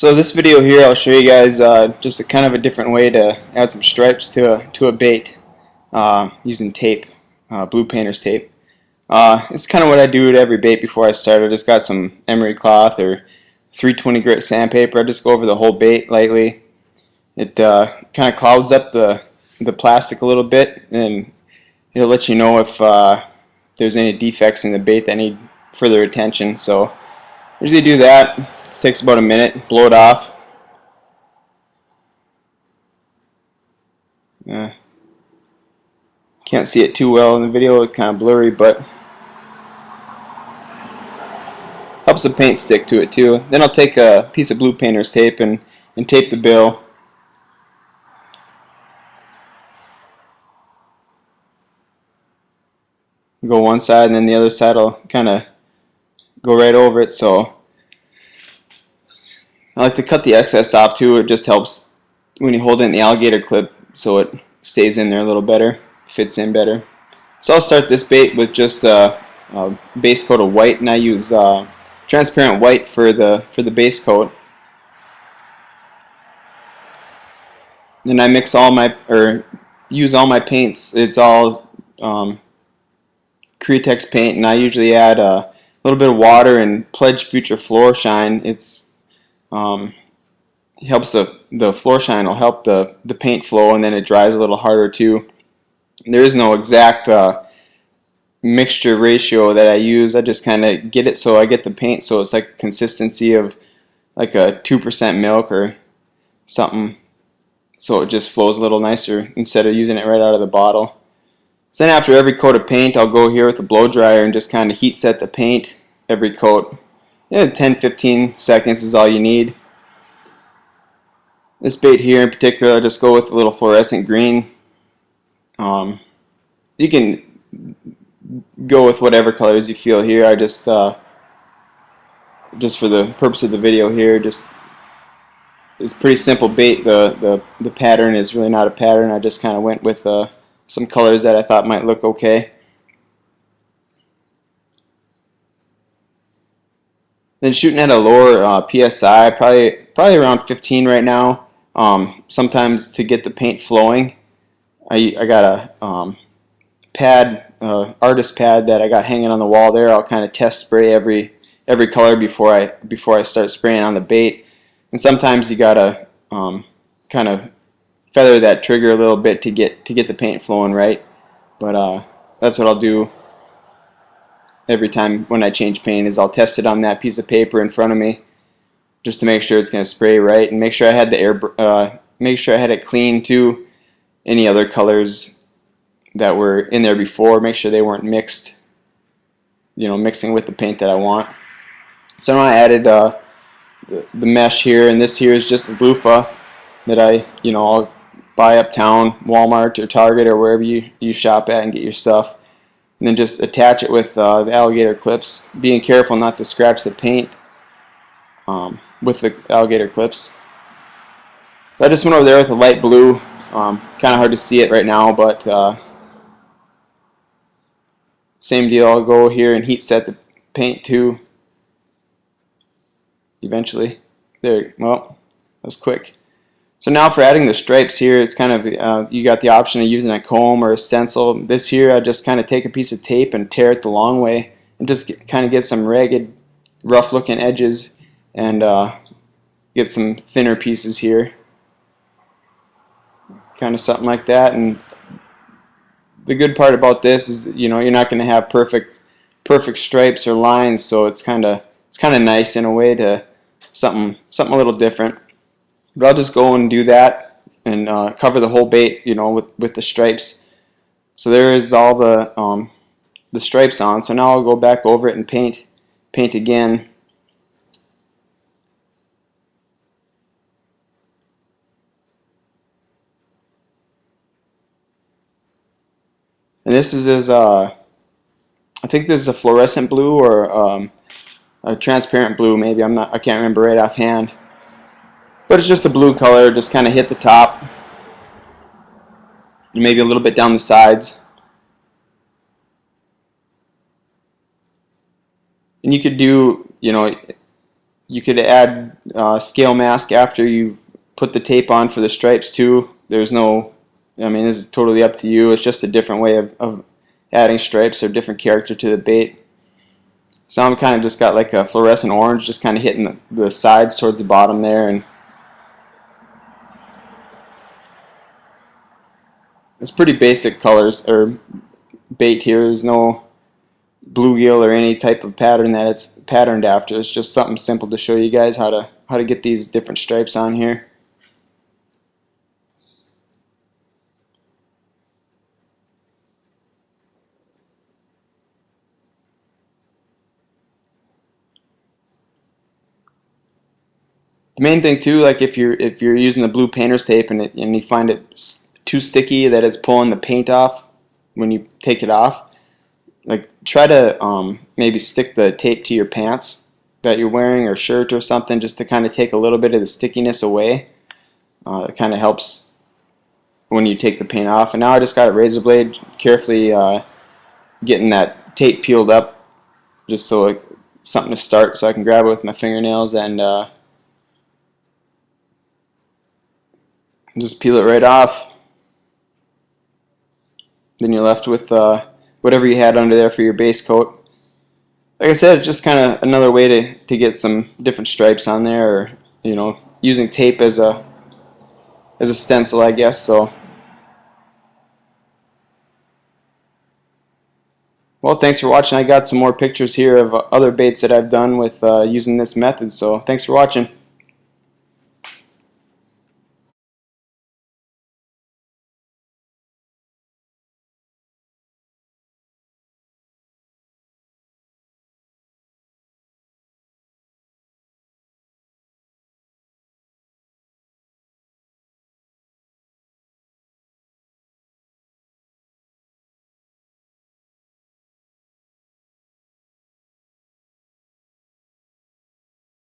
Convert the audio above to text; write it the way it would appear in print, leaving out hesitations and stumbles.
So this video here, I'll show you guys just a kind of a different way to add some stripes to a bait using tape, blue painter's tape. It's kind of what I do to every bait before I start. I just got some emery cloth or 320 grit sandpaper. I just go over the whole bait lightly. It kind of clouds up the plastic a little bit, and it'll let you know if there's any defects in the bait that need further attention. So I usually do that. It takes about a minute, blow it off. Can't see it too well in the video, it's kind of blurry, but helps the paint stick to it too. Then I'll take a piece of blue painter's tape and tape the bill. Go one side and then the other side will kind of go right over it. So I like to cut the excess off too. It just helps when you hold it in the alligator clip so it stays in there a little better, fits in better. So I'll start this bait with just a base coat of white, and I use transparent white for the base coat. Then I mix all my, or use all my paints. It's all Createx paint, and I usually add a little bit of water and Pledge Future Floor Shine. It's helps the floor shine will help the paint flow, and then it dries a little harder too. There is no exact mixture ratio that I use. I just kind of get it so I get the paint so it's like a consistency of like a 2% milk or something, so it just flows a little nicer instead of using it right out of the bottle. So then after every coat of paint, I'll go here with a blow dryer and just kind of heat set the paint every coat. 10-15 seconds is all you need. This bait here in particular, I'll just go with a little fluorescent green. You can go with whatever colors you feel here. I just for the purpose of the video here, it's pretty simple bait. The pattern is really not a pattern. I just kind of went with some colors that I thought might look okay. Then shooting at a lower PSI, probably around 15 right now. Sometimes to get the paint flowing, I got a pad, artist pad that I got hanging on the wall there. I'll kind of test spray every color before I start spraying on the bait. And sometimes you gotta kind of feather that trigger a little bit to get the paint flowing right. But that's what I'll do every time when I change paint, is I'll test it on that piece of paper in front of me just to make sure it's going to spray right, and make sure I had the make sure I had it clean too. Any other colors that were in there before, make sure they weren't mixed, mixing with the paint that I want. So now I added the mesh here, and this here is just a loofah that I'll buy uptown, Walmart or Target or wherever you shop at and get your stuff. And then just attach it with the alligator clips, being careful not to scratch the paint with the alligator clips. I just went over there with a light blue. Kind of hard to see it right now, but same deal. I'll go here and heat set the paint too. Eventually, there. Well, that was quick. So now for adding the stripes here, it's kind of, you got the option of using a comb or a stencil. This here, I just kind of take a piece of tape and tear it the long way and just kind of get some ragged, rough looking edges, and get some thinner pieces here. Kind of something like that. And the good part about this is, you're not going to have perfect stripes or lines, so it's kind of nice in a way to something a little different. But I'll just go and do that and cover the whole bait, with the stripes. So there is all the stripes on. So now I'll go back over it and paint again. And this is I think this is a fluorescent blue or a transparent blue, maybe. I can't remember right offhand. But it's just a blue color. Just kind of hit the top, and maybe a little bit down the sides. And you could do, You could add scale mask after you put the tape on for the stripes too. There's no, I mean, this is totally up to you. It's just a different way of adding stripes or different character to the bait. So I'm kind of just got like a fluorescent orange, just kind of hitting the sides towards the bottom there, and it's pretty basic colors or bait here. There's no bluegill or any type of pattern that it's patterned after. It's just something simple to show you guys how to get these different stripes on here. The main thing too, like if you're using the blue painter's tape and you find it too sticky that it's pulling the paint off when you take it off, like try to maybe stick the tape to your pants that you're wearing or shirt or something, just to kind of take a little bit of the stickiness away. It kind of helps when you take the paint off. And now I just got a razor blade, carefully getting that tape peeled up, just so something to start, so I can grab it with my fingernails and just peel it right off. Then you're left with whatever you had under there for your base coat. Like I said, it's just kind of another way to get some different stripes on there, or using tape as a stencil, I guess. So, well, thanks for watching. I got some more pictures here of other baits that I've done with using this method. So, thanks for watching.